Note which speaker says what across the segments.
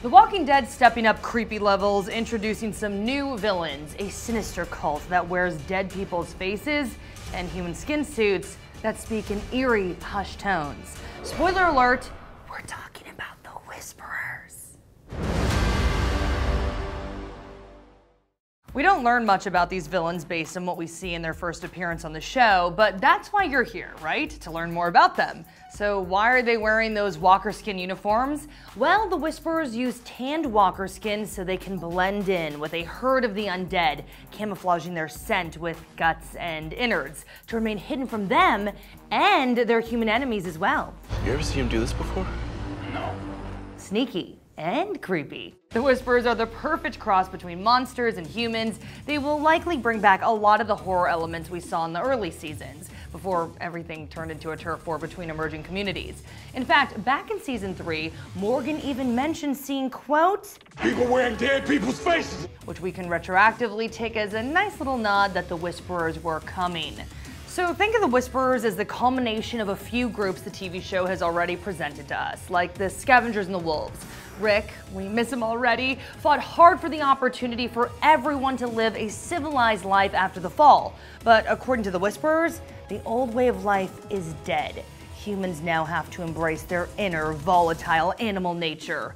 Speaker 1: The Walking Dead stepping up creepy levels, introducing some new villains, a sinister cult that wears dead people's faces, and human skin suits that speak in eerie, hushed tones. Spoiler alert, we're talking about the Whisperers. We don't learn much about these villains based on what we see in their first appearance on the show, but that's why you're here, right? To learn more about them. So why are they wearing those walker skin uniforms? Well, the Whisperers use tanned walker skin so they can blend in with a herd of the undead, camouflaging their scent with guts and innards to remain hidden from them and their human enemies as well.
Speaker 2: You ever seen him do this before?
Speaker 3: No.
Speaker 1: Sneaky and creepy. The Whisperers are the perfect cross between monsters and humans. They will likely bring back a lot of the horror elements we saw in the early seasons, before everything turned into a turf war between emerging communities. In fact, back in season 3, Morgan even mentioned seeing, quote,
Speaker 3: "People wearing dead people's faces,"
Speaker 1: which we can retroactively take as a nice little nod that the Whisperers were coming. So think of the Whisperers as the culmination of a few groups the TV show has already presented to us, like the Scavengers and the Wolves. Rick, we miss him already, fought hard for the opportunity for everyone to live a civilized life after the fall. But according to the Whisperers, the old way of life is dead. Humans now have to embrace their inner, volatile animal nature.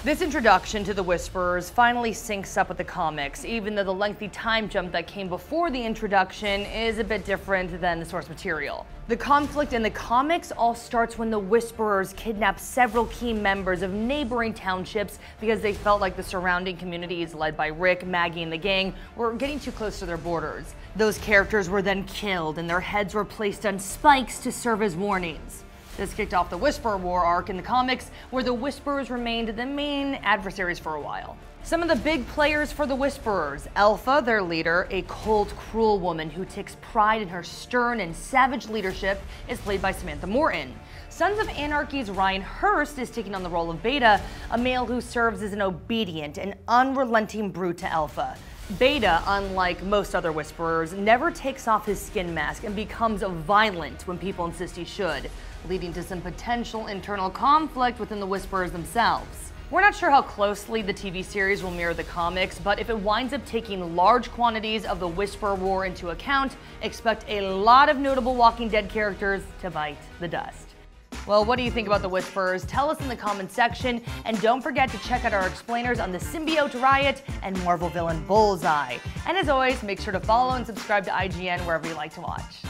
Speaker 1: This introduction to the Whisperers finally syncs up with the comics, even though the lengthy time jump that came before the introduction is a bit different than the source material. The conflict in the comics all starts when the Whisperers kidnap several key members of neighboring townships because they felt like the surrounding communities led by Rick, Maggie, and the gang were getting too close to their borders. Those characters were then killed and their heads were placed on spikes to serve as warnings. This kicked off the Whisperer War arc in the comics, where the Whisperers remained the main adversaries for a while. Some of the big players for the Whisperers: Alpha, their leader, a cold, cruel woman who takes pride in her stern and savage leadership, is played by Samantha Morton. Sons of Anarchy's Ryan Hurst is taking on the role of Beta, a male who serves as an obedient and unrelenting brute to Alpha. Beta, unlike most other Whisperers, never takes off his skin mask and becomes violent when people insist he should, leading to some potential internal conflict within the Whisperers themselves. We're not sure how closely the TV series will mirror the comics, but if it winds up taking large quantities of the Whisperer War into account, expect a lot of notable Walking Dead characters to bite the dust. Well, what do you think about the Whisperers? Tell us in the comments section, and don't forget to check out our explainers on the symbiote Riot and Marvel villain Bullseye. And as always, make sure to follow and subscribe to IGN wherever you like to watch.